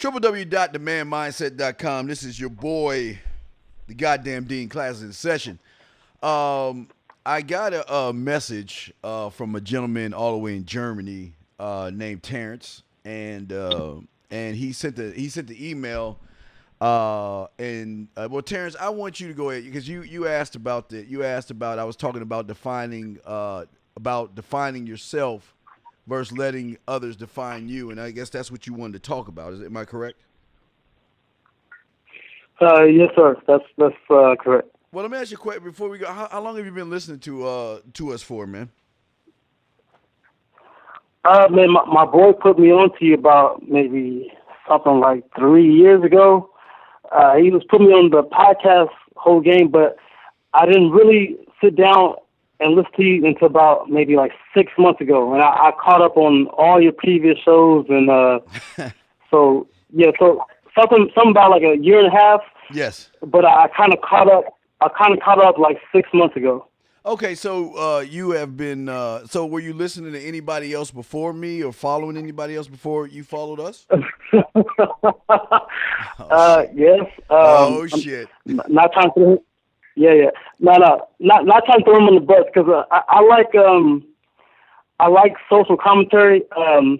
www.themanmindset.com. This is your boy, the goddamn Dean. Class in session. I got a message from a gentleman all the way in Germany named Terrence, and he sent the email. Well, Terrence, I want you to go ahead because you asked about I was talking about defining yourself versus letting others define you, and I guess that's what you wanted to talk about. Am I correct? Yes, sir. That's correct. Well, let me ask you a question before we go. How long have you been listening to us for, man? Man, my boy put me on to you about maybe something like 3 years ago. He was putting me on the podcast whole game, but I didn't really sit down and listen to you until about maybe like 6 months ago, and I caught up on all your previous shows, and so something about like a year and a half. Yes. But I kind of caught up. Like 6 months ago. Okay, so you have been. So were you listening to anybody else before me, or following anybody else before you followed us? Yes. Oh shit! Not trying to. Yeah. No. Not trying to throw him on the bus because I like social commentary. I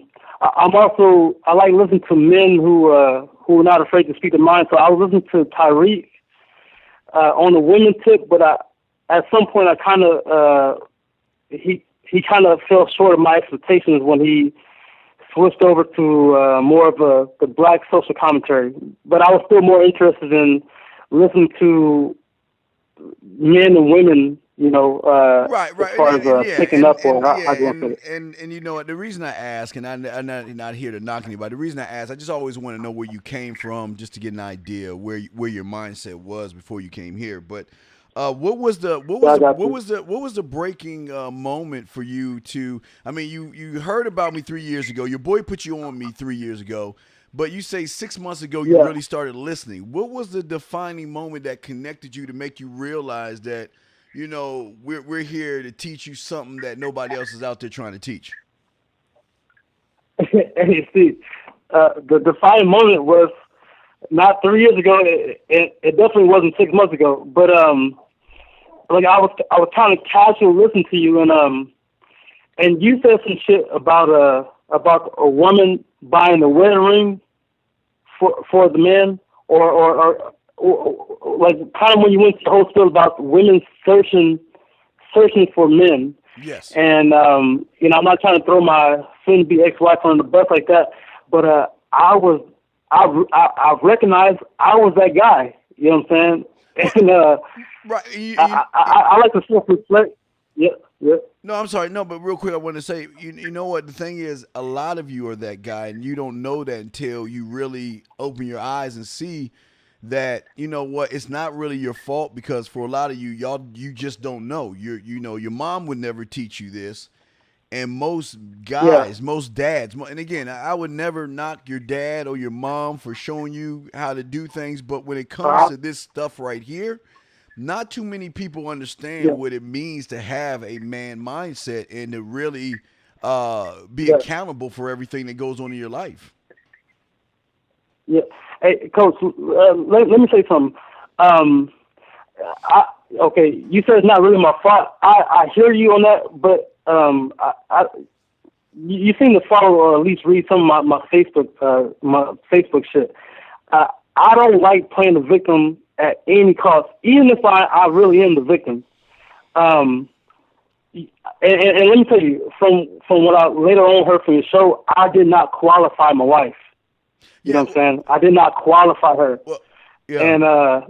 like listening to men who are not afraid to speak their mind. So I was listening to Tyreek on the women tip, but at some point I kind of he kind of fell short of my expectations when he switched over to more of the black social commentary. But I was still more interested in listening to men and women, right. as far as picking up on how you want to say it. And you know what? The reason I ask, and I'm not here to knock anybody. The reason I ask, I just always want to know where you came from, just to get an idea where your mindset was before you came here. But what was the breaking moment for you to? I mean, you heard about me 3 years ago. Your boy put you on me 3 years ago. But you say 6 months ago you really started listening. What was the defining moment that connected you to make you realize that, we're here to teach you something that nobody else is out there trying to teach? Hey, Steve, the defining moment was not 3 years ago. It definitely wasn't 6 months ago. But like I was kind of casual listening to you, and you said some shit about a woman buying a wedding ring for the men, or like kind of when you went to the whole spiel about women searching for men. Yes. And I'm not trying to throw my soon-to-be ex-wife on the bus like that, but I recognized I was that guy. You know what I'm saying? And right. I like to self-reflect. Yeah. No, I'm sorry. No, but real quick, I want to say, you know what? The thing is, a lot of you are that guy, and you don't know that until you really open your eyes and see that, you know what, it's not really your fault, because for a lot of you, you just don't know. Your mom would never teach you this, and most guys, most dads, and again, I would never knock your dad or your mom for showing you how to do things, but when it comes to this stuff right here, not too many people understand what it means to have a man mindset and to really be accountable for everything that goes on in your life. Yeah. Hey, Coach, let me say something. Okay, you said it's not really my fault. I hear you on that, but you seem to follow or at least read some of my Facebook shit. I don't like playing the victim at any cost, even if I really am the victim. And let me tell you, from what I later on heard from your show, I did not qualify my wife. You know what I'm saying? I did not qualify her. Well, yeah. And as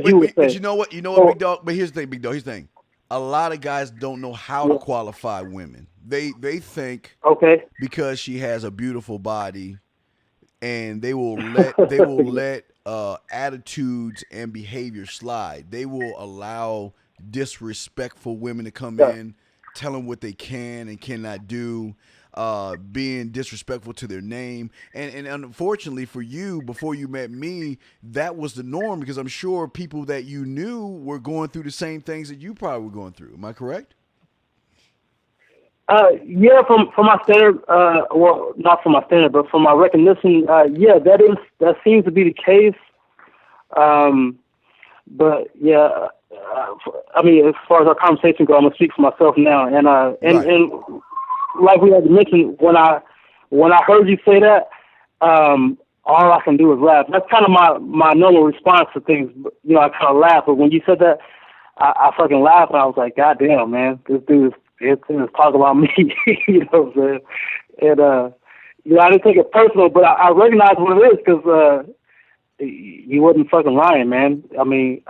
you would say. But you know what, big dog? But here's the thing, big dog. Here's the thing. A lot of guys don't know how to qualify women. They think because she has a beautiful body, and they will let attitudes and behavior slide. They will allow disrespectful women to come in, tell them what they can and cannot do, being disrespectful to their name. And unfortunately for you, before you met me, that was the norm, because I'm sure people that you knew were going through the same things that you probably were going through. Am I correct? Yeah, from my standard, well, not from my standard, but from my recognition, yeah, that seems to be the case. But yeah, I mean, as far as our conversation goes, I'm gonna speak for myself now, Right. and like we had mentioned, when I heard you say that, all I can do is laugh. That's kind of my normal response to things. You know, I kind of laugh, but when you said that, I fucking laughed, and I was like, God damn, man, this dude is talking about me. You know what I'm saying? And you know, I didn't take it personal, but I recognize what it is because he wasn't fucking lying, man. I mean,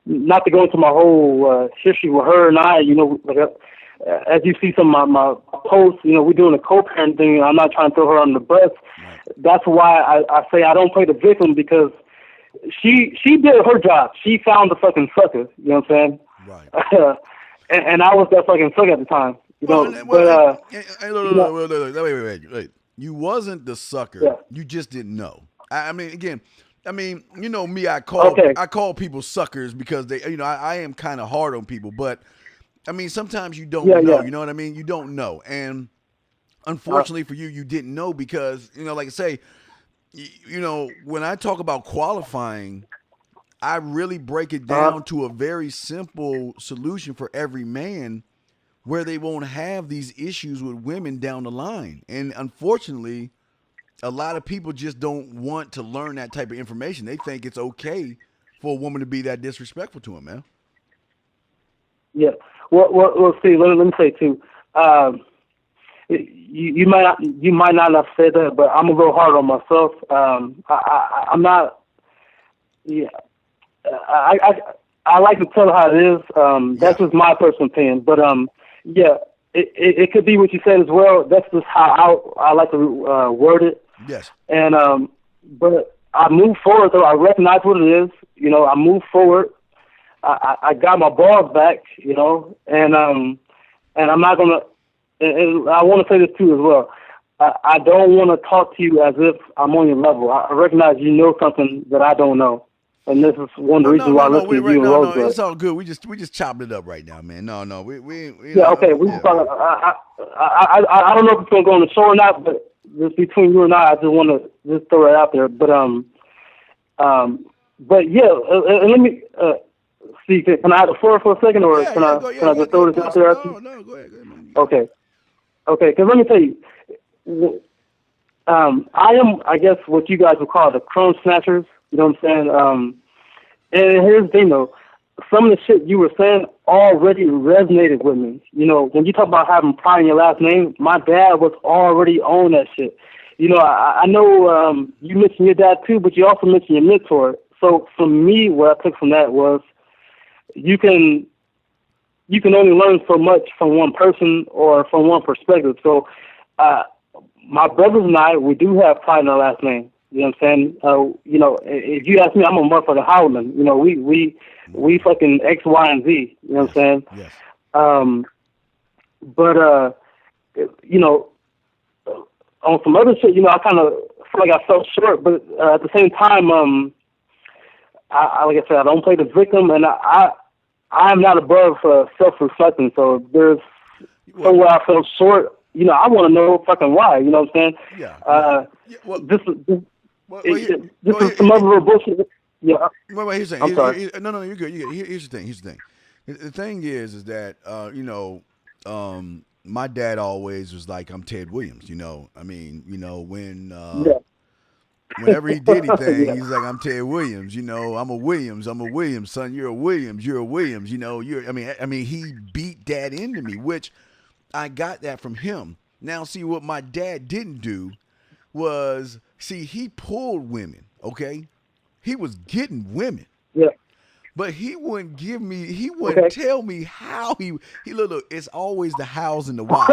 not to go into my whole history with her and I, you know, like, as you see some of my posts, you know, we're doing a co-parent thing. I'm not trying to throw her under the bus. Right. That's why I say I don't play the victim, because she did her job. She found the fucking sucker. You know what I'm saying? Right. And I was that fucking sucker at the time. You Well, know, but look, you know, wait. You wasn't the sucker. yeah. You just didn't know. I mean, again, I mean, you know me. Okay. I call people suckers because they, you know, I am kind of hard on people. But I mean, sometimes you Yeah, don't know. yeah. You know what I mean? You don't know, and Uh, unfortunately for you, you didn't know because you know, like I say, you know, when I talk about qualifying, I really break it uh, down to a very simple solution for every man where they won't have these issues with women down the line. And unfortunately, a lot of people just don't want to learn that type of information. They think it's okay for a woman to be that disrespectful to him, man. yeah. Well, see, let me say too. You might not have said that, but I'm a little hard on myself. I'm not. Yeah, I like to tell how it is. Yeah. That's just my personal opinion. But yeah, it could be what you said as well. That's just how I like to word it. Yes. And but I move forward though. I recognize what it is. You know, I move forward. I got my balls back. You know, and I'm not gonna. And I want to say this too as well. I don't want to talk to you as if I'm on your level. I recognize you know something that I don't know, and this is one of the Well, no, reasons why no, I no. listen We to right you and no. Rosebud. It's all good. We just chopped it up right now, man. No. We you Yeah, know, okay. We yeah, just talk, I don't know if it's gonna go on the show or not, but just between you and I just want to just throw it out there. But yeah, let me see. Can I have the floor for a second, or yeah, can yeah. I Go, yeah, can I yeah. just Go throw ahead, this out please. there? No, no. Go ahead, man. You got it. Okay, okay. Because let me tell you, I am, I guess, what you guys would call the crumb snatchers. You know what I'm saying? And here's the thing, though. Some of the shit you were saying already resonated with me. You know, when you talk about having pride in your last name, my dad was already on that shit. You know, I know you mentioned your dad too, but you also mentioned your mentor. So for me, what I took from that was you can only learn so much from one person or from one perspective. So my brothers and I, we do have pride in our last name. You know what I'm saying? You know, if you ask me, I'm a motherfucking Howland. You know, we fucking X, Y, and Z. You know what I'm Yes. saying? Yes. But you know, on some other shit, you know, I kind of feel like I fell short. But at the same time, I like I said, I don't play the victim, and I'm not above self-reflecting. So if there's Well, somewhere I fell short, you know, I want to know fucking why. You know what I'm saying? yeah. Yeah. Yeah. This Well, is some other bullshit. Yeah, wait. Here's the I'm thing. sorry. No, you're good. Here's the thing. The thing is that you know, my dad always was like, I'm Ted Williams. You know, I mean, you know, Yeah, whenever he did anything, yeah, he's like, I'm Ted Williams. You know, I'm a Williams, son. You're a Williams. You're a Williams. You know, I mean, he beat that into me, which I got that from him. Now, see what my dad didn't do was, see, he pulled women. Okay, he was getting women. yeah. But he wouldn't give me, he wouldn't Okay. tell me how look, it's always the hows and the whys.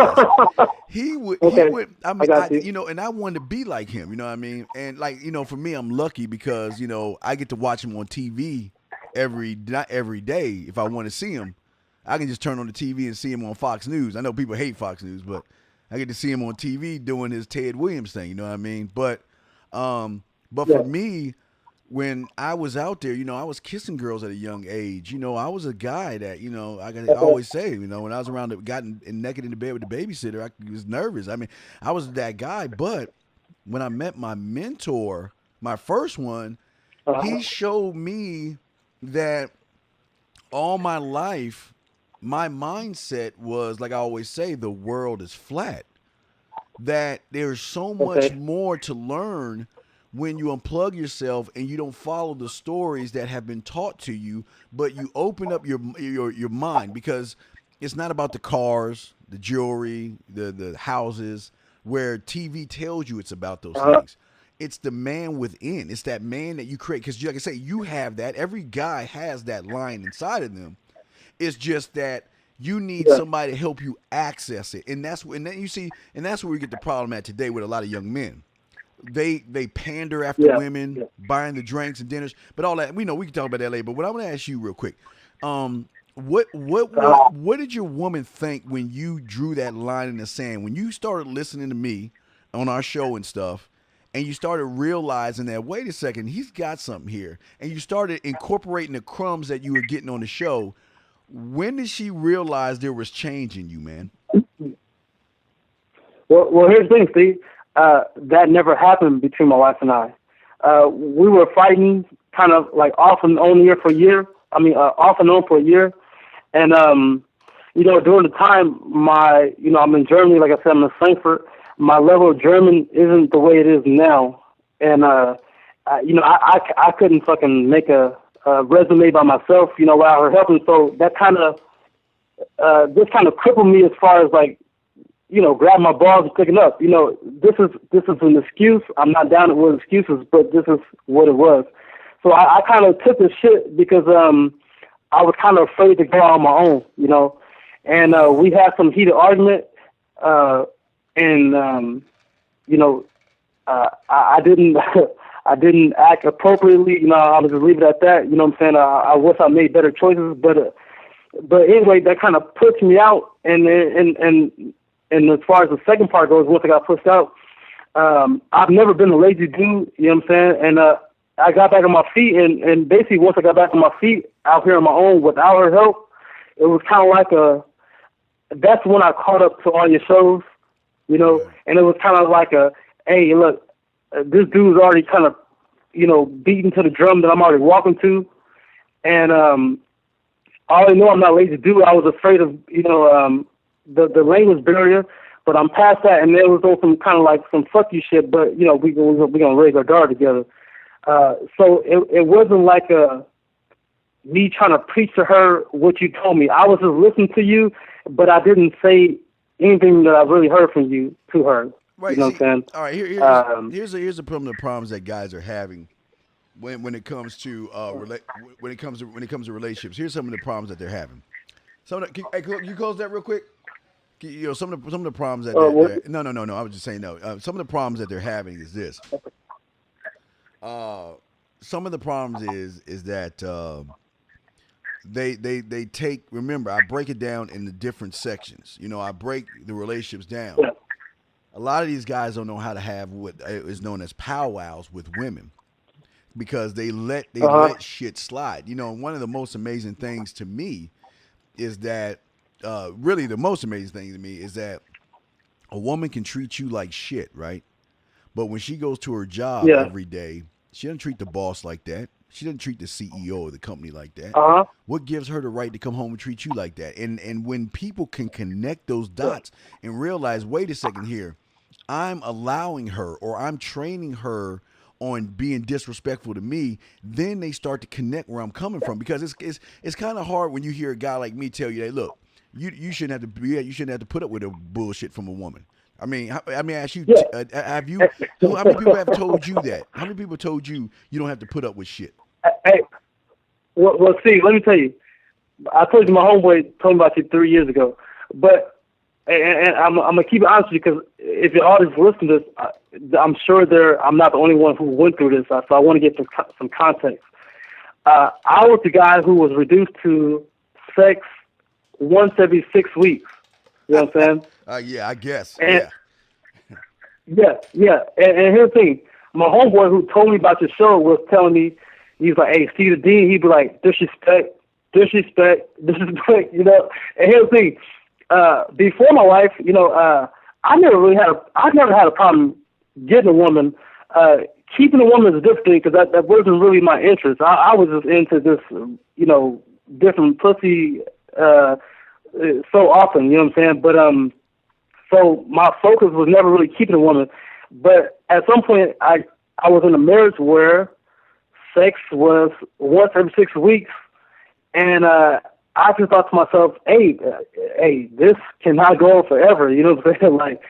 He Okay, would, I I mean, got you. you know, and I wanted to be like him, you know what I mean? And like, you know, for me, I'm lucky because, you know, I get to watch him on TV not every day. If I want to see him, I can just turn on the TV and see him on Fox News. I know people hate Fox News, but I get to see him on TV doing his Ted Williams thing, you know what I mean? But Yeah, for me, when I was out there, I was kissing girls at a young age. I was a guy that, I always say, when I was around, gotten naked in the bed with the babysitter, I was nervous. I mean, I was that guy. But when I met my mentor, my first one, he showed me that all my life, my mindset was, like I always say, the world is flat. That there's so much Okay. more to learn when you unplug yourself and you don't follow the stories that have been taught to you, but you open up your mind, because it's not about the cars, the jewelry, the houses, where TV tells you it's about those Uh-huh. things. It's the man within. It's that man that you create. Because, like I say, you have that. Every guy has that line inside of them. It's just that you need Yeah. somebody to help you access it, and then you see, and that's where we get the problem at today with a lot of young men. They pander after Yeah. women, Yeah. buying the drinks and dinners, but all that, we know, we can talk about that later. But what I want to ask you real quick, what did your woman think when you drew that line in the sand? When you started listening to me on our show and stuff, and you started realizing that, wait a second, he's got something here, and you started incorporating the crumbs that you were getting on the show. When did she realize there was change in you, man? Well, here's the thing, Steve. That never happened between my wife and I. We were fighting kind of like off and on here for a year. Off and on for a year. And, during the time, I'm in Germany, like I said, I'm in Frankfurt. My level of German isn't the way it is now. And, I couldn't fucking make a resume by myself, without her helping. So that this kind of crippled me as far as like, grab my balls and pick it up. This is an excuse. I'm not down with excuses, but this is what it was. So I kind of took this shit because I was kind of afraid to go on my own, And we had some heated argument, and I didn't I didn't act appropriately. I'll just leave it at that. You know what I'm saying? I wish I made better choices, but anyway, that kind of pushed me out, and as far as the second part goes, once I got pushed out, I've never been a lazy dude, you know what I'm saying? And I got back on my feet, and basically once I got back on my feet out here on my own without her help, it was kind of like that's when I caught up to all your shows, and it was kind of like hey, look, this dude's already kind of, beating to the drum that I'm already walking to, and I already know I'm not a lazy dude. I was afraid of, the language barrier, but I'm past that, and there was also some kind of like some fuck you shit, but we gonna raise our guard together. So it wasn't like me trying to preach to her what you told me. I was just listening to you, but I didn't say anything that I really heard from you to her. Right. You know what I'm saying? All right. Here's the problems that guys are having when it comes to when it comes to relationships. Here's some of the problems that they're having. Hey, can you close that real quick? Some of the problems that no. I was just saying no. Some of the problems that they're having is this. Some of the problems is that they take. Remember, I break it down into different sections. I break the relationships down. Yeah. A lot of these guys don't know how to have what is known as powwows with women, because they let shit slide. One of the most amazing things to me is that really the most amazing thing to me is that a woman can treat you like shit, right? But when she goes to her job Yeah. every day, she doesn't treat the boss like that. She doesn't treat the CEO of the company like that. What gives her the right to come home and treat you like that? And when people can connect those dots and realize, wait a second here, I'm allowing her, or I'm training her on being disrespectful to me, then they start to connect where I'm coming from. Because it's kind of hard when you hear a guy like me tell you, hey, look, you shouldn't have to put up with a bullshit from a woman. I mean, ask you, have you? How many people have told you that? How many people told you don't have to put up with shit? Hey, well, see, let me tell you. I told you my homeboy told me about you 3 years ago, but and I'm gonna keep it honest with you, because if your audience listen to this, I'm sure I'm not the only one who went through this, so I want to get some context. I was the guy who was reduced to sex once every 6 weeks. You know what I'm saying? Yeah, I guess. And, yeah. And here's the thing. my homeboy who told me about your show was telling me, he's like, hey, see the Dean, he'd be like, disrespect, disrespect, disrespect, you know. And here's the thing, before my wife, you know, I never had a problem getting a woman. Keeping a woman is a different thing because that wasn't really my interest. I was just into this, you know, different pussy so often, you know what I'm saying? But so my focus was never really keeping a woman. But at some point, I was in a marriage where sex was once every 6 weeks, and I just thought to myself, hey, this cannot go on forever. You know what I'm saying? Like,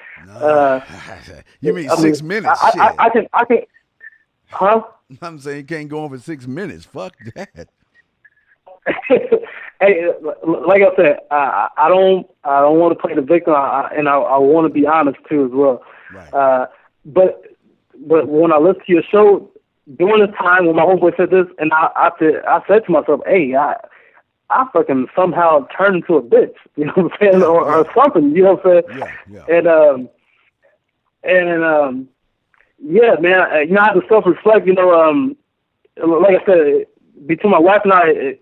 you mean 6 minutes? I can, huh? I'm saying you can't go on for 6 minutes. Fuck that. Hey, like I said, I don't want to play the victim, and I want to be honest too as well. Right. But when I listened to your show during this time when my homeboy said this, and I said to myself, hey, I fucking somehow turned into a bitch, you know what I'm saying, or something, you know what I'm saying? Yeah. And yeah, man, you know, I have to self-reflect, you know, like I said, between my wife and I,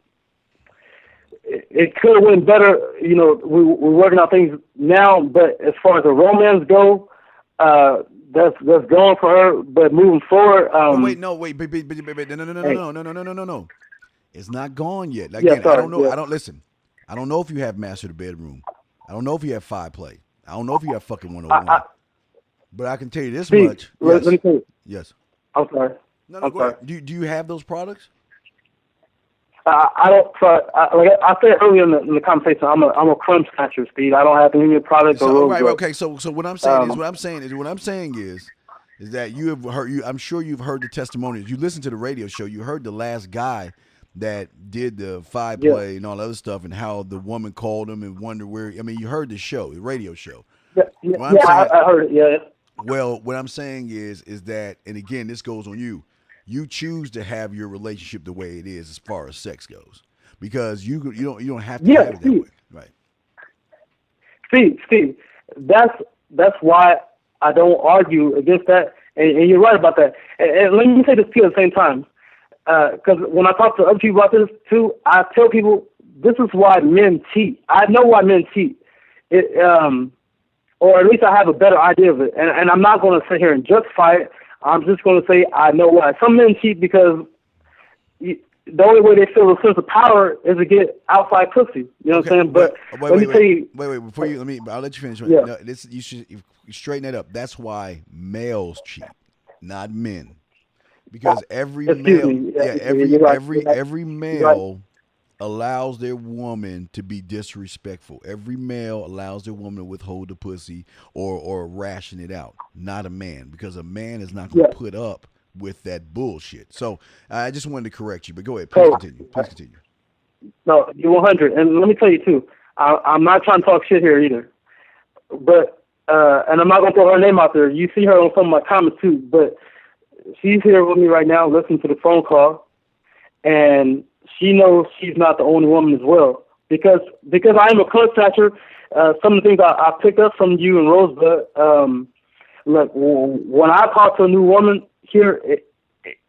it could have went better, you know, we're working out things now, but as far as the romance go, that's going for her, but moving forward, no. It's not gone yet. Again, yeah, sorry, I don't know. yeah. I don't know if you have master the bedroom. I don't know if you have five play. I don't know if you have fucking 101. But I can tell you this much. Let me tell you. Yes. I'm sorry. No, go ahead. Do you have those products? I don't. Like I said earlier in the conversation, I'm a crumb snatcher, Steve. I don't have any product or right. Okay. So what I'm saying is that you have heard. I'm sure you've heard the testimonials. You listened to the radio show. You heard the last guy that did the five play and all that other stuff, and how the woman called him and wondered where. I mean, you heard the show, the radio show. I heard it. Yeah. Well, what I'm saying is that, and again, this goes on you. You choose to have your relationship the way it is as far as sex goes, because you don't have to have it that way, right? Steve, that's why I don't argue against that, and you're right about that. And let me say this too at the same time, because when I talk to other people about this too, I tell people this is why men cheat. I know why men cheat. Or at least I have a better idea of it, and I'm not going to sit here and justify it. I'm just going to say I know why. Some men cheat because the only way they feel a sense of power is to get outside pussy. You know what I'm saying? But let me tell you. Wait. Before I'll let you finish. Yeah. No, you should straighten that up. That's why males cheat, not men, because every male allows their woman to be disrespectful. Every male allows their woman to withhold the pussy or ration it out. Not a man, because a man is not going to put up with that bullshit. So I just wanted to correct you, but go ahead. Please continue. No, you're 100. And let me tell you too, I'm not trying to talk shit here either. But and I'm not going to throw her name out there. You see her on some of my comments too. But she's here with me right now, listening to the phone call, and she knows she's not the only woman as well. Because I am a club snatcher, some of the things I picked up from you and Rosebud, look, when I talk to a new woman here,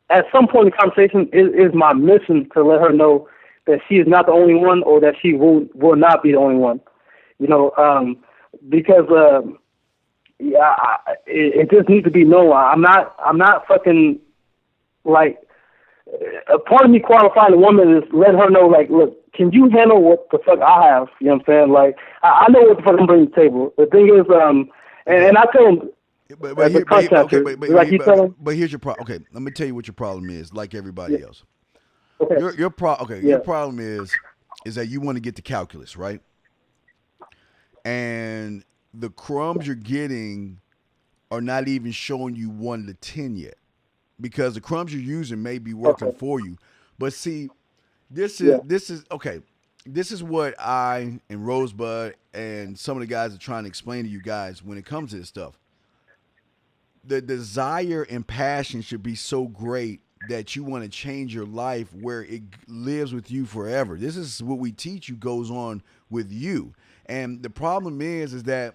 at some point in the conversation, it is my mission to let her know that she is not the only one, or that she will not be the only one. You know, because it just needs to be known. I'm not fucking like. A part of me qualifying a woman is letting her know, like, look, can you handle what the fuck I have? You know what I'm saying? Like, I know what the fuck I'm bringing to the table. The thing is, and I tell them, but here's your problem. Okay, let me tell you what your problem is. Like everybody else, okay. Your problem is that you want to get the calculus right, and the crumbs you're getting are not even showing you 1 to 10 yet. Because the crumbs you're using may be working for you. But see, this is okay. This is what I and Rosebud and some of the guys are trying to explain to you guys when it comes to this stuff. The desire and passion should be so great that you want to change your life where it lives with you forever. This is what we teach you goes on with you. And the problem is that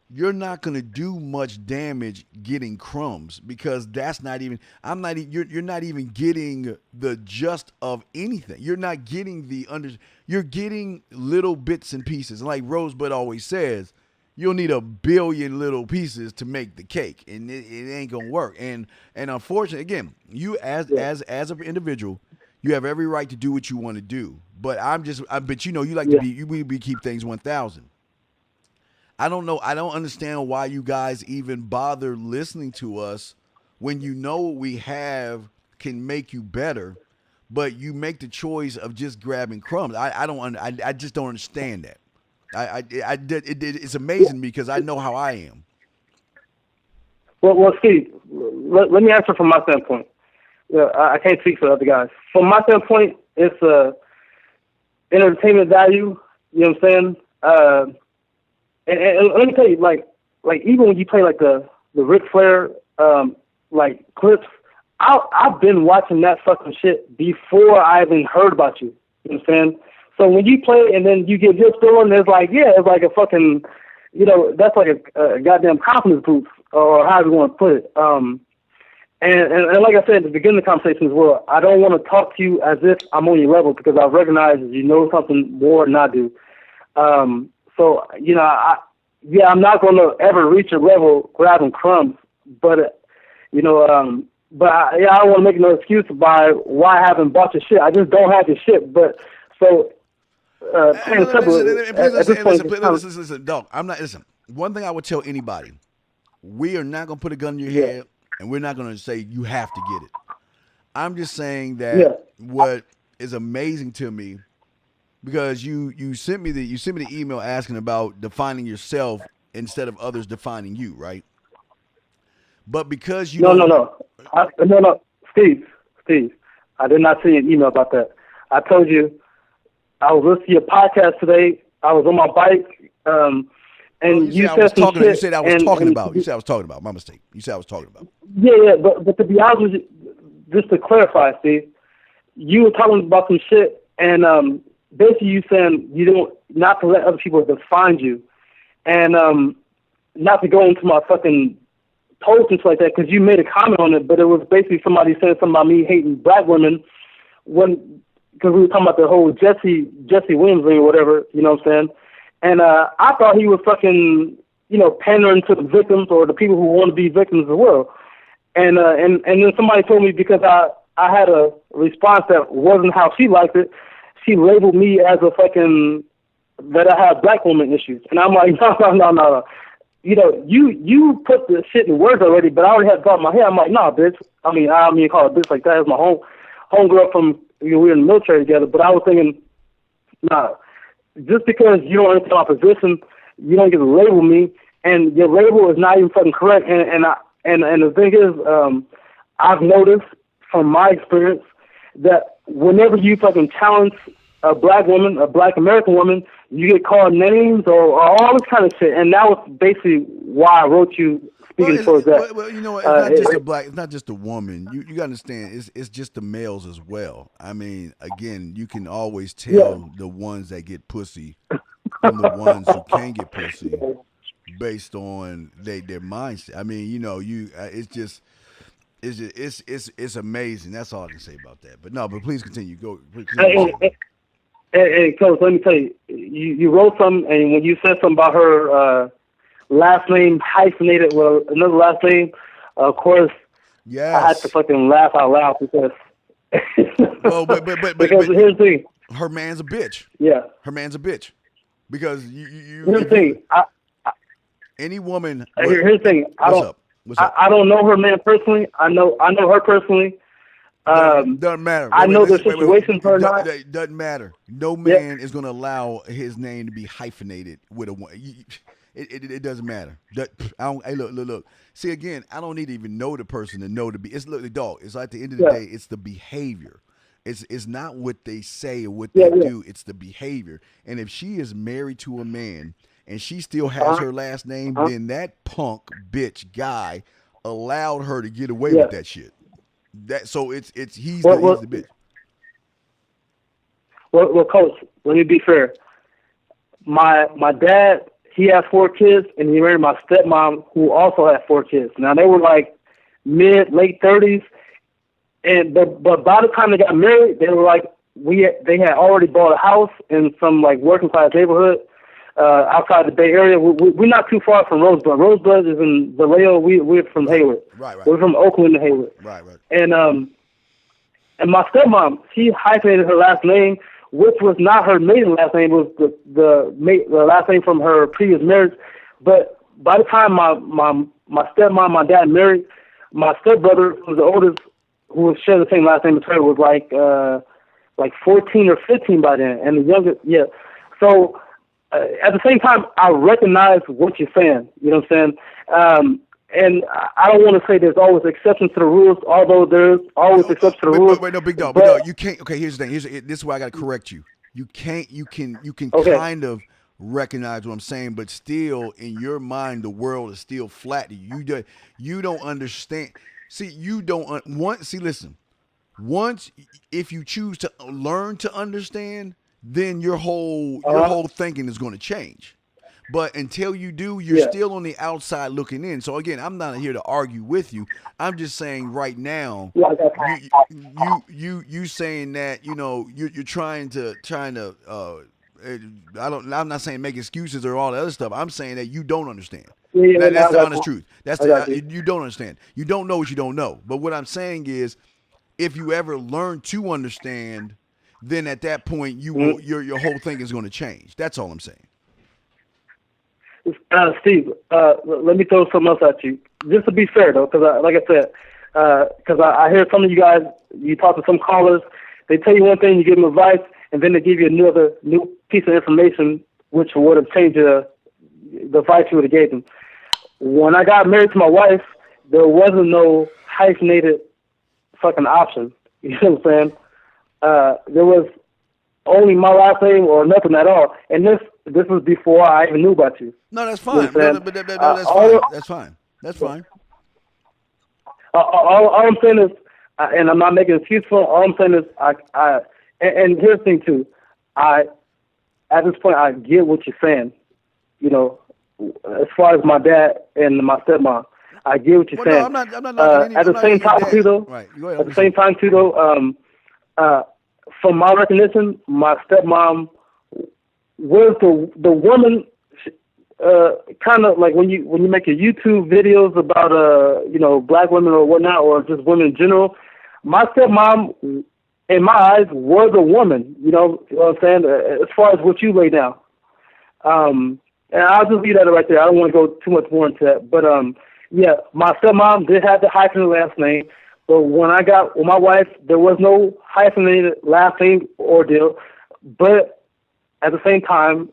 you're not going to do much damage getting crumbs because that's not even I'm not you're not even getting the just of anything. You're not getting the under you're getting little bits and pieces. And like Rosebud always says, you'll need a billion little pieces to make the cake, and it ain't gonna work. And unfortunately, again, you Yeah, as an individual, you have every right to do what you want to do. But but you know, you like to yeah. be we keep things 1,000. I don't know. I don't understand why you guys even bother listening to us when you know what we have can make you better, but you make the choice of just grabbing crumbs. I don't. I just don't understand that. It's amazing to me because I know how I am. Well, Steve, let me answer from my standpoint. Yeah, I can't speak for other guys. From my standpoint, it's entertainment value. You know what I'm saying? And let me tell you, like even when you play like the Ric Flair like clips, I've been watching that fucking shit before I even heard about you. You know what I'm saying? So when you play and then you get hip story, and it's like, yeah, it's like a fucking, that's like a goddamn confidence boost, or however you want to put it. And like I said at the beginning of the conversation as well, I don't want to talk to you as if I'm on your level because I recognize you know something more than I do. So, I'm not going to ever reach a level grabbing crumbs, but, I don't want to make no excuse by why I haven't bought your shit. I just don't have your shit. But so, plain and simple, at this point, Listen, dog. I'm not. Listen. One thing I would tell anybody: we are not going to put a gun in your yeah, head, and we're not going to say you have to get it. I'm just saying yeah. that what is amazing to me because you sent me the email asking about defining yourself instead of others defining you, right? But because you No, no, don't, no. No. Steve, I did not see an email about that. I told you I was listening to your podcast today. I was on my bike, oh, and you said you I was said some talking. You shit. said I was And, talking and about. You said I was talking about. My mistake. You said I was talking about. yeah, but to be honest with you, just to clarify, Steve, you were talking about some shit, and basically you saying you don't not to let other people define you, and not to go into my fucking post and stuff like that because you made a comment on it, but it was basically somebody saying something about me hating black women when because we were talking about the whole Jesse Williams thing or whatever, you know what I'm saying? And I thought he was fucking pandering to the victims or the people who want to be victims as well. And then somebody told me because I had a response that wasn't how she liked it, she labeled me as a fucking that I have black woman issues, and I'm like, no. You put the shit in words already, but I already had thought in my head. I'm like, nah, bitch. I mean, call it bitch like that. It's my homegirl from we were in the military together. But I was thinking, nah, just because you don't understand my position, you don't get to label me, and your label is not even fucking correct. And the thing is, I've noticed from my experience that whenever you fucking challenge a black woman, a black American woman, you get called names or all this kind of shit. And that was basically why I wrote you speaking towards that. Well, you know what? It's not just a black. It's not just a woman. You got to understand. It's just the males as well. I mean, again, you can always Yeah. tell the ones that get pussy from the ones who can get pussy based on their mindset. I mean, it's just. It's amazing. That's all I can say about that. But no, but please continue. Go. Please continue. Hey, Coach, let me tell you, you wrote something, and when you said something about her last name hyphenated with another last name, of course, I had to Yes. fucking laugh out loud because Well, because here's the thing. her man's a bitch. Yeah, Her man's a bitch because here's the if you thing. any woman Here's the thing. what's up? What's up? I don't know her man personally. I know her personally. Doesn't matter. I know their situations It or not. doesn't matter. No Yeah, man is going to allow his name to be hyphenated with a one. It doesn't matter. I don't, hey, look. See, again, I don't need to even know the person to know to be. It's look, the dog. It's like at the end of the yeah, day, it's the behavior. It's not what they say or what yeah, they yeah. do. It's the behavior. And if she is married to a man and she still has Uh-huh, her last name, uh-huh, then that punk bitch guy allowed her to get away yeah. with that shit. That so it's Well, he's well, the bitch. Coach. Let me be fair. My dad, he has 4 kids, and he married my stepmom, who also had 4 kids. Now they were like late 30s, and but by the time they got married, they were like they had already bought a house in some like working class neighborhood outside the Bay Area. We're not too far from Rosebud. Rosebud is in Vallejo. We're from Hayward. Right. We're from Oakland to Hayward. Right. And my stepmom, she hyphenated her last name, which was not her maiden last name. It was the last name from her previous marriage. But by the time my stepmom, my dad married, my stepbrother, who was the oldest, who was sharing the same last name as her, was like 14 or 15 by then, and the youngest, yeah. So at the same time, I recognize what you're saying. You know what I'm saying? And I don't want to say there's always exceptions to the rules, although there's always exceptions to the rules. Wait, no, big dog. You can't. Okay, here's the thing. This is why I got to correct you. You can't. You can okay. Kind of recognize what I'm saying, but still, in your mind, the world is still flat to you. You don't understand. See, you don't see. Listen. Once, if you choose to learn to understand, then your whole thinking is going to change. But until you do, you're still on the outside looking in. So again, I'm not here to argue with you. I'm just saying right now, you saying that you're trying to I'm not saying make excuses or all the other stuff. I'm saying that you don't understand. That's the honest truth. You don't understand. You don't know what you don't know. But what I'm saying is, if you ever learn to understand, then at that point your whole thing is going to change. That's all I'm saying. Steve, let me throw something else at you. Just to be fair, though, because like I said, because I hear some of you guys, you talk to some callers, they tell you one thing, you give them advice, and then they give you new piece of information which would have changed the advice you would have gave them. When I got married to my wife, there wasn't no hyphenated fucking option. You know what I'm saying? There was only my last name or nothing at all. And this was before I even knew about you. No, that's fine. That's fine. That's fine. All I'm saying is, and I'm not making an excuse for it, all I'm saying is, and here's the thing too, at this point, I get what you're saying, as far as my dad and my stepmom. I get what you're saying. No, I'm not at the same time too, though. Right. Go ahead, at the same time too, though. From my recognition, my stepmom was the woman. Kind of like when you make your YouTube videos about black women or whatnot, or just women in general. My stepmom, in my eyes, was a woman. You know what I'm saying? As far as what you lay down. And I'll just leave that right there. I don't want to go too much more into that. But yeah, my stepmom did have the hyphenated last name. But when I got with my wife, there was no hyphenated last name ordeal. But at the same time,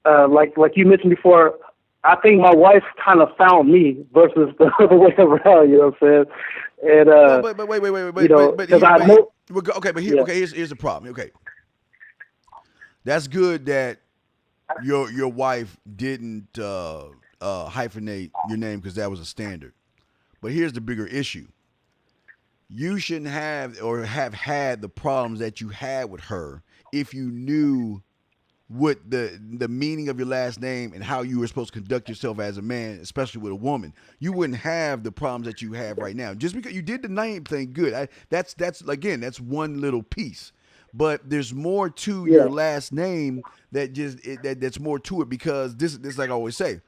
like you mentioned before, I think my wife kind of found me versus the other way around. You know what I'm saying? And but wait. Here's the problem. Okay, that's good that your wife didn't hyphenate your name because that was a standard. But here's the bigger issue. You shouldn't have or have had the problems that you had with her if you knew what the meaning of your last name and how you were supposed to conduct yourself as a man, especially with a woman. You wouldn't have the problems that you have right now. Just because you did the name thing good. That's one little piece. But there's more to your last name that's more to it, because this like I always say.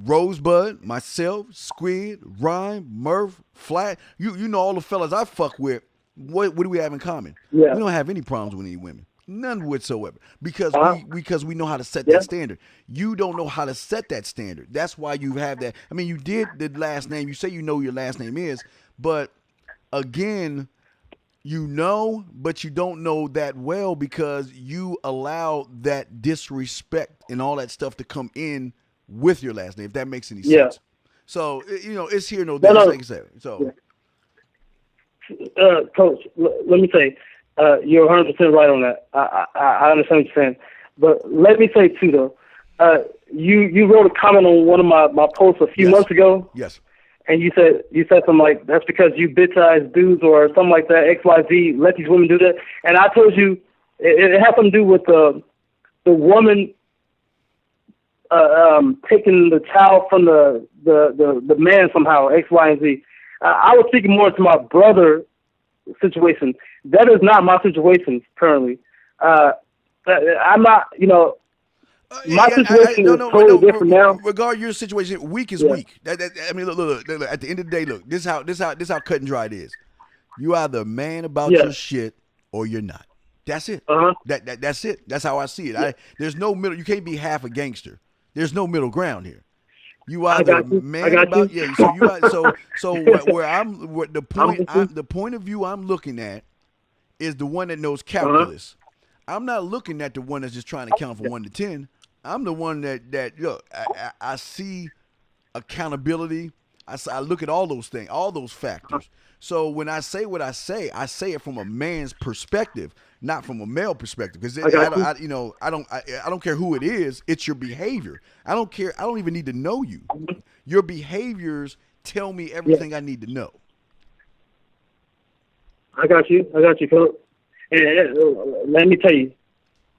Rosebud, myself, Squid, Rhyme, Murph, Flat. You know all the fellas I fuck with. What do we have in common? Yeah. We don't have any problems with any women. None whatsoever. Because we know how to set that standard. You don't know how to set that standard. That's why you have that. I mean, you did the last name. You say you know your last name is, but again, but you don't know that well because you allow that disrespect and all that stuff to come in with your last name, if that makes any sense. So, it's here no there. Like I said. So, Coach, let me say, you're 100% right on that. I understand what you're saying. But let me say, too, though, you wrote a comment on one of my posts a few months ago. Yes. And you said something like, that's because you bitch-ass dudes or something like that, XYZ, let these women do that. And I told you it had something to do with the woman taking the child from the man somehow, X, Y, and Z. I was speaking more to my brother situation. That is not my situation currently. I'm not, my situation is totally different now. Regard your situation, weak is weak. I mean, look, at the end of the day, look, this how cut and dry it is. You either a man about your shit or you're not. That's it. That's it. That's how I see it. There's no middle. You can't be half a gangster. There's no middle ground here. You either man about the point of view I'm looking at is the one that knows calculus. I'm not looking at the one that's just trying to count from 1 to 10. I'm the one that look. I see accountability. I look at all those things, all those factors. So when I say what I say it from a man's perspective, not from a male perspective. Because I don't care who it is. It's your behavior. I don't care. I don't even need to know you. Your behaviors tell me everything I need to know. I got you, Coach. And let me tell you,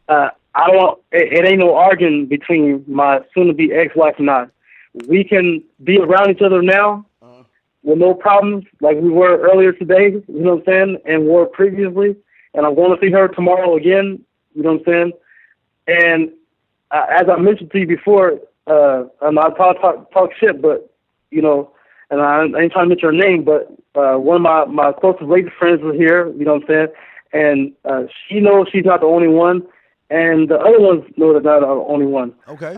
it ain't no arguing between my soon-to-be ex-wife and I. We can be around each other now with no problems, like we were earlier today, you know what I'm saying, and were previously. And I'm going to see her tomorrow again, you know what I'm saying. And as I mentioned to you before, I'm not talk shit, but, and I ain't trying to mention her name, but one of my closest lady friends was here, you know what I'm saying, and she knows she's not the only one, and the other ones know they're not the only one. Okay.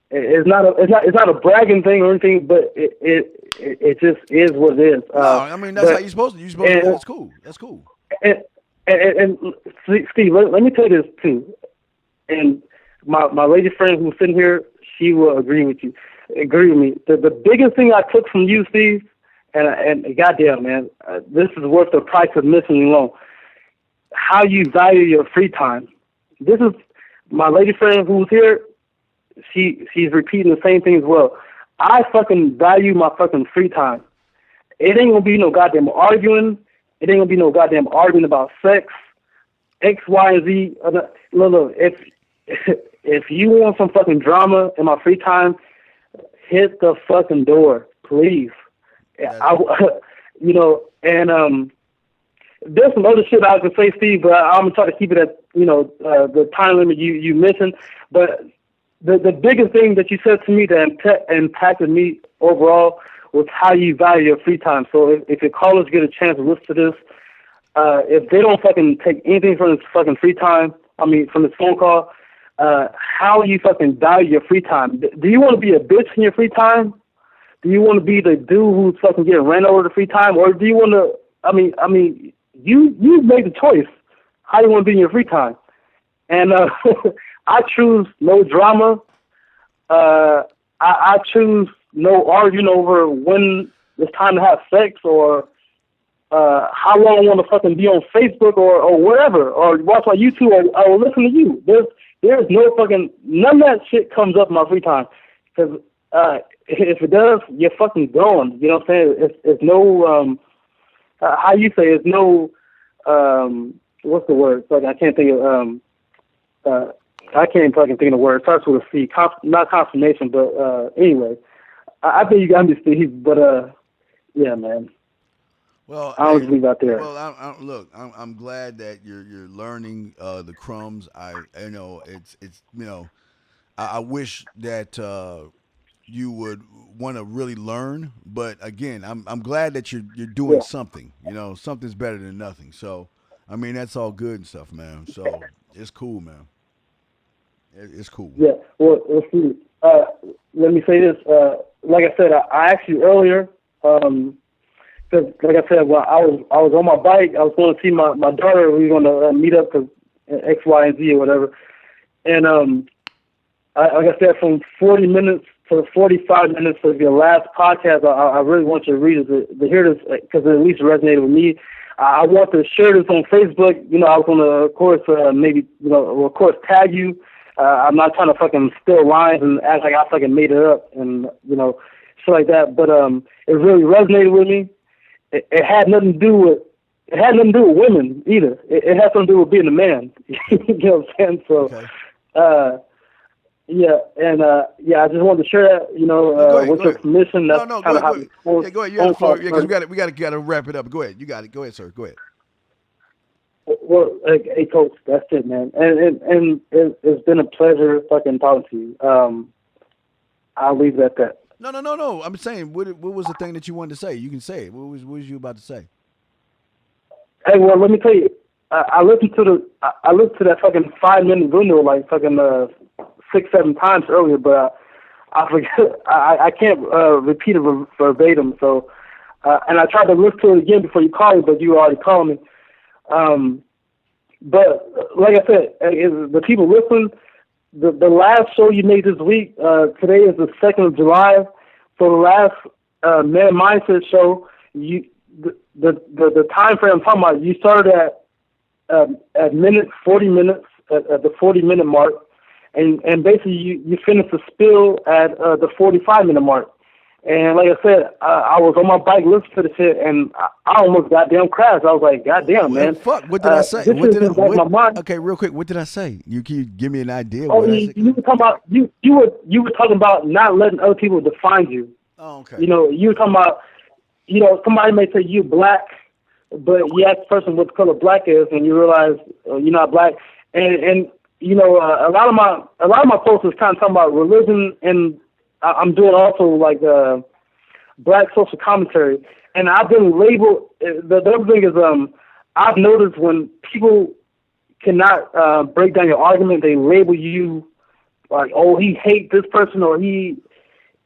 It's not a bragging thing or anything, but it just is what it is. No, I mean that's how you're supposed to. That's cool. That's cool. And Steve, let me tell you this too. And my lady friend who's sitting here, she will agree with me. The biggest thing I took from you, Steve, and goddamn man, this is worth the price of missing alone. How you value your free time. This is my lady friend who's here. She's repeating the same thing as well. I fucking value my fucking free time. It ain't gonna be no goddamn arguing. It ain't gonna be no goddamn arguing about sex, X, Y, and Z. Look, if you want some fucking drama in my free time, hit the fucking door, please. There's some other shit I could say, Steve, but I'm gonna try to keep it at the time limit you mentioned. But the biggest thing that you said to me that impacted me overall was how you value your free time. So if your callers get a chance to listen to this, if they don't fucking take anything from this fucking free time, from this phone call, how you fucking value your free time. Do you want to be a bitch in your free time? Do you want to be the dude who's fucking getting ran over the free time? Or do you want to, you make the choice how you want to be in your free time. And I choose no drama. I choose no arguing over when it's time to have sex or how long I want to fucking be on Facebook or whatever, or watch my YouTube or listen to you. There's no fucking, none of that shit comes up in my free time. Because if it does, you're fucking gone. You know what I'm saying? It's no, how you say, it's no, what's the word? It's like I can't think of, I can't fucking think of the word. It starts with a C. Not confirmation, but anyway. I think you got me, Steve, but yeah, man. Well, I'll just leave out there. Well, look, I'm glad that you're learning the crumbs. I wish that you would want to really learn, but again, I'm glad that you're doing something. Something's better than nothing. So, that's all good and stuff, man. So it's cool, man. It's cool. Yeah. Well, let's see. Let me say this. Like I said, I asked you earlier. Because, like I said, well, I was on my bike. I was going to see my daughter. We were going to meet up because X, Y, and Z or whatever. And like I said, from 40 minutes to 45 minutes of your last podcast, I really want your readers to hear this because it at least resonated with me. I want to share this on Facebook. I was going to, of course, of course, tag you. I'm not trying to fucking spill lines and act like I fucking made it up and, shit like that. But it really resonated with me. It had nothing to do with women either. It had something to do with being a man. You know what I'm saying? So, Yeah, and yeah, I just wanted to share that, No, go ahead. with Go your ahead. permission. No, That's no, go kind of ahead. Go how ahead. the phone Yeah, go ahead. You have phone the floor. call Yeah, because started. we gotta wrap it up. Go ahead. You got it. Go ahead, sir. Go ahead. Well, hey, coach, that's it, man. And it's been a pleasure fucking talking to you. I'll leave it at that. No, no, no, no. I'm saying, what was the thing that you wanted to say? You can say it. What was you about to say? Hey, well, let me tell you. I listened to that fucking 5 minute video like fucking 6, 7 times earlier, but I forget. I can't repeat it verbatim. So, and I tried to listen to it again before you called me, but you already called me. But like I said, the people listen. The last show you made this week, today is the 2nd of July. So the last Man Mindset show, the time frame I'm talking about, you started at 40 minutes at the 40-minute mark, and basically you finished the spill at the 45-minute mark. And like I said, I was on my bike listening to the shit, and I almost goddamn crashed. I was like, goddamn, man. Fuck. What did I say? This What is did I? just like my mind. Okay, real quick. What did I say? You can you give me an idea Oh, what I said? you were talking about you were talking about not letting other people define you. Oh, okay. You were talking about somebody may say you black, but you ask the person what color black is, and you realize you're not black. And a lot of my posts is kind of talking about religion, and I'm doing also like black social commentary. And I've been labeled. The other thing is I've noticed when people cannot break down your argument, they label you like, oh, he hate this person, or he's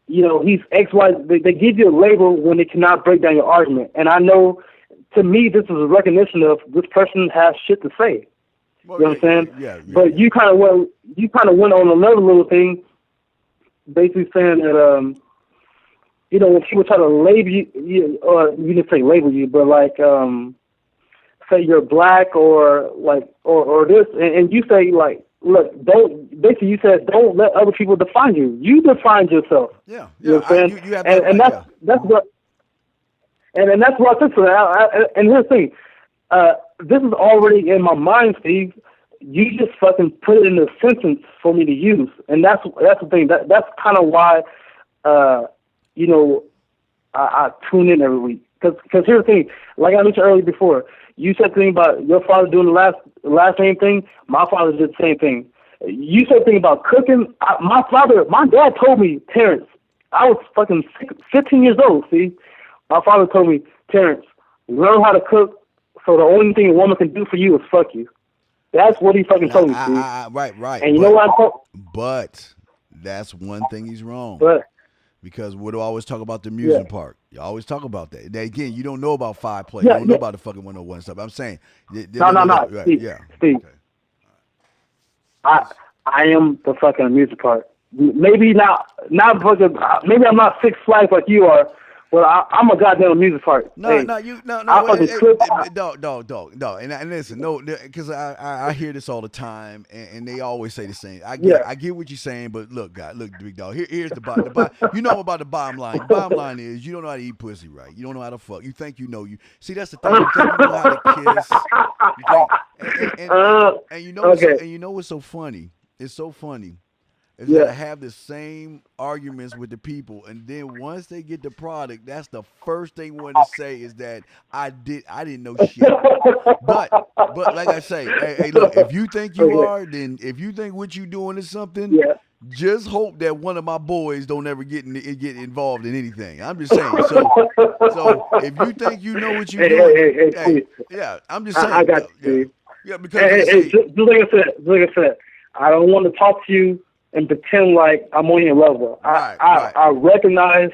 X, Y. They give you a label when they cannot break down your argument. And I know, to me, this is a recognition of this person has shit to say. Well, you know what I'm saying? Yeah. But you kind of went on another little thing, basically saying that when people try to label you, or you didn't say label you, but like say you're black or like or this, and you say like, look, basically you said don't let other people define you. You define yourself. Yeah. You know what I'm saying? You have that and right, that's what and that's what I think. And here's the thing, this is already in my mind, Steve. You just fucking put it in a sentence for me to use, and that's the thing. That's kind of why I tune in every week. Because here's the thing, like I mentioned earlier before, you said the thing about your father doing the last name thing. My father did the same thing. You said the thing about cooking. My dad told me, Terrence, I was fucking 15 years old, see? My father told me, Terrence, learn how to cook, so the only thing a woman can do for you is fuck you. That's what he fucking told me, Steve. Right. And you know what I'm talking? But that's one thing he's wrong. But because we always talk about the amusement park. You always talk about that. Again, you don't know about 5 play. Yeah, you don't know about the fucking 101 stuff. I'm saying. No. Right, Steve, yeah. Steve. Okay. I am the fucking amusement park. Maybe not fucking. Maybe I'm not Six Flags like you are, but I'm a goddamn amusement park. No. I fucking No. And listen, no, because I hear this all the time, and they always say the same. I get what you're saying, but look, big dog. Here's the bottom. You know about the bottom line. The bottom line is you don't know how to eat pussy right. You don't know how to fuck. You think you know you. See, that's the thing. You think you know how to kiss. You think, and you know, okay. and you know what's so funny? It's so funny. Is that I have the same arguments with the people, and then once they get the product, that's the first thing they want to say is that I didn't know shit. But like I say, hey, look, if you think you are, then if you think what you doing is something, just hope that one of my boys don't ever get involved in anything. I'm just saying. So if you think you know what you're doing, yeah, I'm just saying. I got you. Yeah, because just like I said, I don't want to talk to you and pretend like I'm on your level. I recognize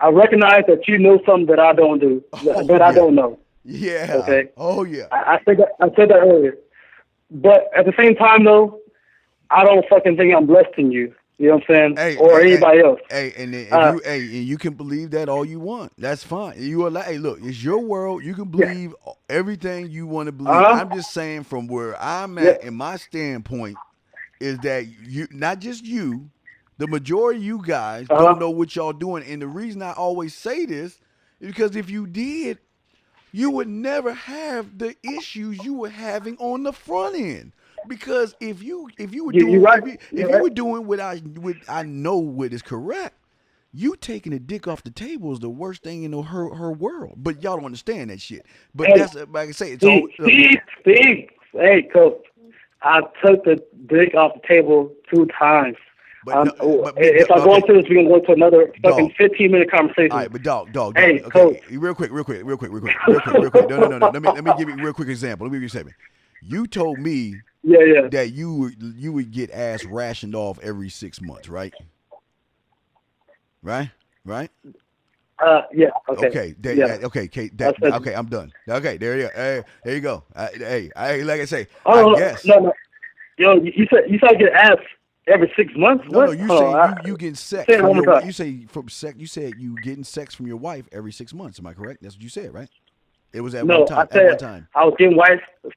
that you know something that I don't do, I don't know. Yeah. Okay. Oh yeah. I said that earlier. But at the same time, though, I don't fucking think I'm less than you. You know what I'm saying? Or anybody else. Hey, and you can believe that all you want. That's fine. Hey, look, it's your world. You can believe everything you want to believe. I'm just saying from where I'm at in my standpoint is that you, not just you, the majority of you guys don't know what y'all doing. And the reason I always say this is because if you did, you would never have the issues you were having on the front end. Because if you were You doing right. if You're you right. were doing what I know what is correct, you taking a dick off the table is the worst thing in her world. But y'all don't understand that shit. But Hey, that's like I say, it's all. Steve. Hey, coach. I took the dick off the table 2 times. But no, but big If I go okay, into this, we're gonna go into another fucking dog. 15-minute All conversation. right, but dog. Hey, coach. Okay, real quick. No. Let me give you a real quick example. Let me give you a statement. You told me Yeah, yeah. that you would get ass rationed off every 6 months, right? Right? Right? Yeah. Okay. Okay, Yeah. That's it. okay. I'm done. Okay, there you go. There you go. Like I say, I Oh guess. no. Yo, you said I get asked every 6 months. No. What? You Hold saying on. you getting sex Say it from one more your wife? time. You say from sex. You said you getting sex from your wife every 6 months. Am I correct? That's what you said, right? It was at one No, I time. At one said time. I was getting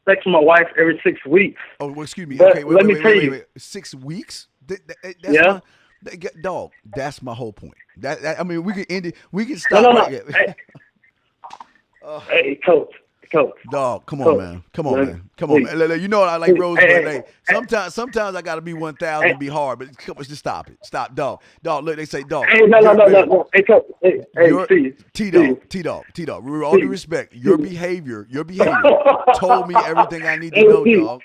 sex with my wife every 6 weeks. Oh, well, excuse me. Okay, But let me tell you, 6 weeks. That's yeah. my dog. That's my whole point. I mean, we can end it. We can No, stop no, no. right there. Hey, uh, hey, coach, Dog, come on, coach. man. Come on, Let, man. Come on, please, man. You know I like please. Rosebud. Hey, sometimes I gotta be 1,000 Hey, and be hard, but come on, just stop it. Stop, dog. Dog, look, they say, dog. hey, no, no, no, no, no. Hey, coach. Hey, Your Steve, T Steve, dog, T dog, T dog. With all due Steve, respect, your Steve. behavior told me everything I need to Hey, know, Steve, dog.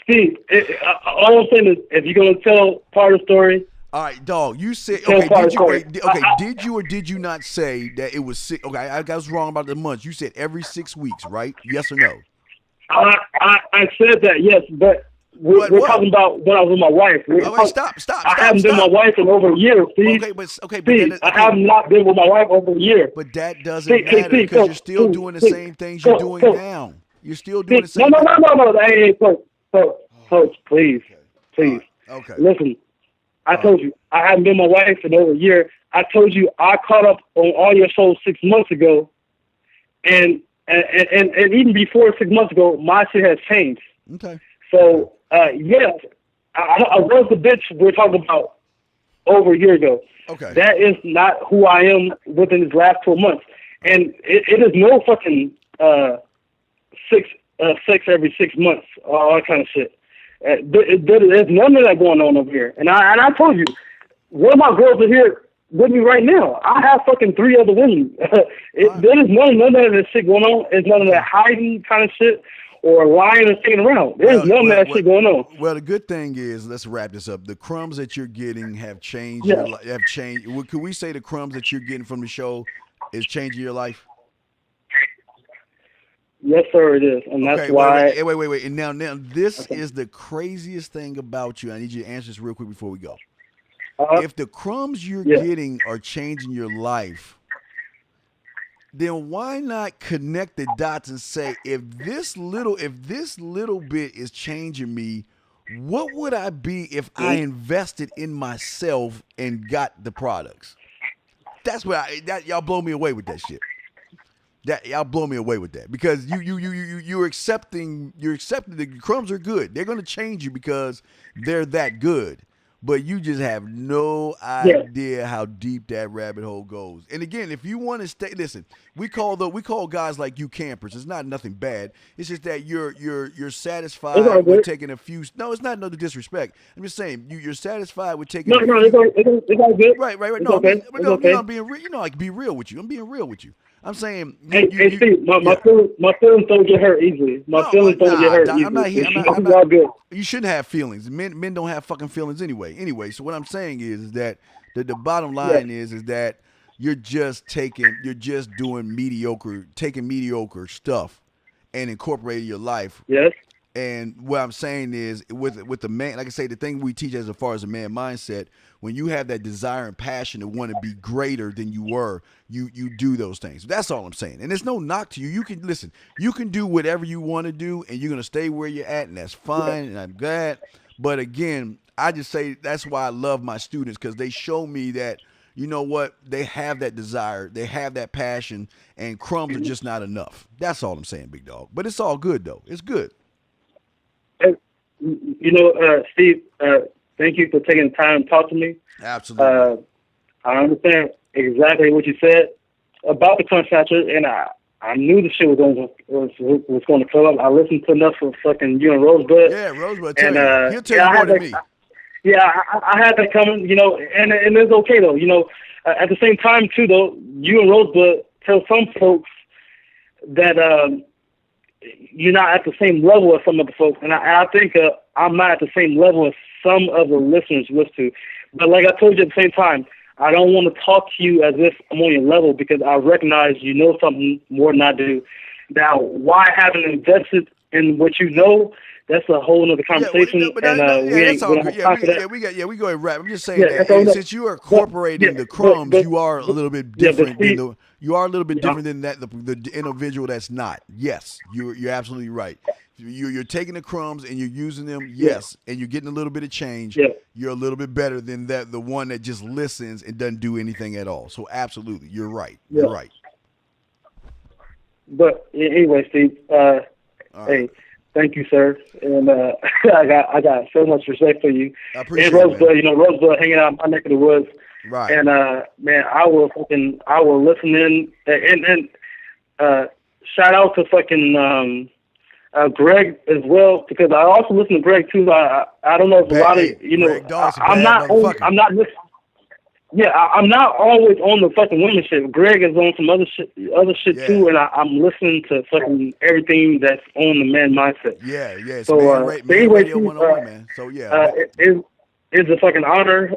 Steve. All I'm saying is, if you're gonna tell part of the story, All right, dog. You said tell okay. part of Did the you story. wait? Okay, did you or did you not say that it was six? Okay, I was wrong about the months. You said every 6 weeks, right? Yes or no? I said that, yes, but But we're what? talking about when I was with my wife. All right, stop, I haven't been with stop. my wife in over a year, Steve. But Steve, that I okay, have not been with my wife over a year. but that doesn't Steve, hey, matter Steve, because you're coach, still Steve, doing the Steve, same things you're coach, doing coach, now. You're still doing Steve. the No, same no, thing. no, no, no. Hey, coach, please, Okay. All please. right. Okay. Listen, I All right. told you, I haven't been with my wife in over a year. I told you I caught up on all your shows 6 months ago, and even before 6 months ago, my shit has changed. Okay. Okay. So, yes, I was the bitch we're talking about over a year ago. Okay. That is not who I am within these last 12 months. And it is no fucking sex every 6 months, all that kind of shit. There's none of that going on over here. And I told you, one of my girls are here with me right now. I have fucking 3 other women. There is none of that shit going on. There's none of that hiding kind of shit or lying and sticking around. There's none of that shit going on. Well, the good thing is, let's wrap this up. The crumbs that you're getting have changed. Yeah. Have changed. Could we say the crumbs that you're getting from the show is changing your life? Yes, sir, it is. And that's Okay, why. wait. And now this is the craziest thing about you. I need you to answer this real quick before we go. If the crumbs you're getting are changing your life, then why not connect the dots and say, if this little bit is changing me, what would I be if I invested in myself and got the products? That's what y'all blow me away with that shit. That y'all blow me away with that because you're accepting the crumbs are good. They're gonna change you because they're that good. But you just have no idea how deep that rabbit hole goes. And again, if you want to stay, listen, we call guys like you campers. It's not nothing bad. It's just that you're satisfied with taking a few. No, it's not no disrespect. I'm just saying you're satisfied with taking a few. It's all good. Right. It's No, okay. but no, I'm being real. I can be real with you. I'm being real with you. I'm saying, Hey, Steve, my feelings don't get hurt easily. My feelings don't get hurt easily. I'm not here. It's all good. You shouldn't have feelings. Men don't have fucking feelings anyway. So what I'm saying is that the bottom line is that you're just doing mediocre stuff and incorporating your life. Yes. And what I'm saying is, with the man, like I say, the thing we teach as far as a man mindset, when you have that desire and passion to want to be greater than you were, you do those things. That's all I'm saying. And there's no knock to you. You can listen. You can do whatever you want to do, and you're gonna stay where you're at, and that's fine. And I'm glad. But again, I just say that's why I love my students because they show me that. You know what? They have that desire. They have that passion, and crumbs are just not enough. That's all I'm saying, big dog. But it's all good though. It's good. Steve, thank you for taking the time to talk to me. Absolutely. I understand exactly what you said about the crunch factor, and I knew the shit was going to come up. I listened to enough of fucking you and Rosebud. Yeah, Rosebud tell you. He'll tell you more than me. I had that coming, you know, and it's okay though, you know. At the same time too, though, you and Rosebud tell some folks that you're not at the same level as some other folks, and I think I'm not at the same level as some of the listeners listen to. But like I told you at the same time, I don't want to talk to you as if I'm on your level because I recognize you know something more than I do. Now, why I haven't invested in what you know? That's a whole other conversation. That's all good. We go ahead and wrap. I'm just saying that since you are incorporating the crumbs, you are a little bit different than different than that the individual that's not. Yes, you're absolutely right. You're taking the crumbs and you're using them. Yes, and you're getting a little bit of change. Yeah. You're a little bit better than the one that just listens and doesn't do anything at all. So absolutely, you're right. You're right. But anyway, Steve. Hey. Thank you, sir. And I got so much respect for you. I appreciate and Rosebud, you know, Rosebud hanging out in my neck of the woods. Right. And man, I will listen in and shout out to fucking Greg as well because I also listen to Greg too. I don't know if a lot of you know I'm not listening. Yeah, I'm not always on the fucking women shit. Greg is on some other shit too, and I'm listening to fucking everything that's on the man mindset. Yeah. So, man Radio 101, man. So yeah, it's a fucking honor.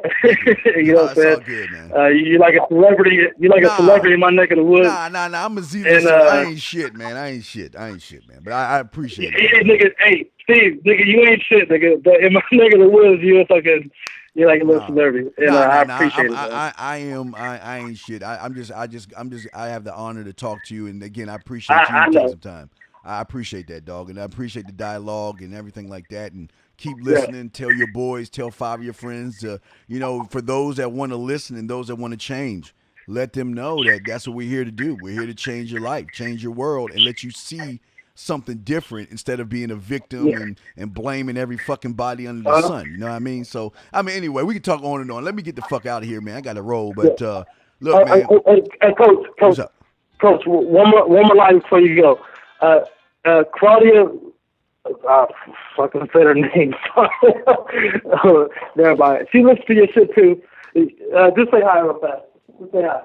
You know what I'm saying? It's all good, man. You're like a celebrity. You're like a celebrity in my neck of the woods. Nah. I'm a Z. I ain't shit, man. I ain't shit, man. But I appreciate it. Hey, nigga. Hey, Steve, nigga, you ain't shit, nigga. But in my neck of the woods, you're fucking. You're like a little celebrity, and I appreciate it. I ain't shit. I have the honor to talk to you, and again, I appreciate you taking some time. I appreciate that, dog, and I appreciate the dialogue and everything like that. And keep listening. Tell your boys, tell 5 of your friends. You know, for those that want to listen and those that want to change, let them know that that's what we're here to do. We're here to change your life, change your world, and let you see something different instead of being a victim and blaming every fucking body under the sun. You know what I mean? So, I mean, anyway, we can talk on and on. Let me get the fuck out of here, man. I got to roll. But look, man. Coach, one more line before you go. Claudia, fucking said her name. Never mind. She listens to your shit too. Just say hi real fast. Just say hi.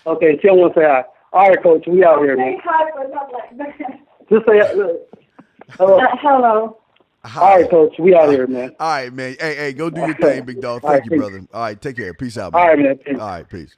Okay, she don't want to say hi. All right, Coach, we out here, man. Just say hello. Hello. Hi. All right, Coach. We out here, man. All right, man. Hey, go do your thing, big dog. Thank you, brother. All right, take care. Peace out, man. All right, man. Peace. All right, peace.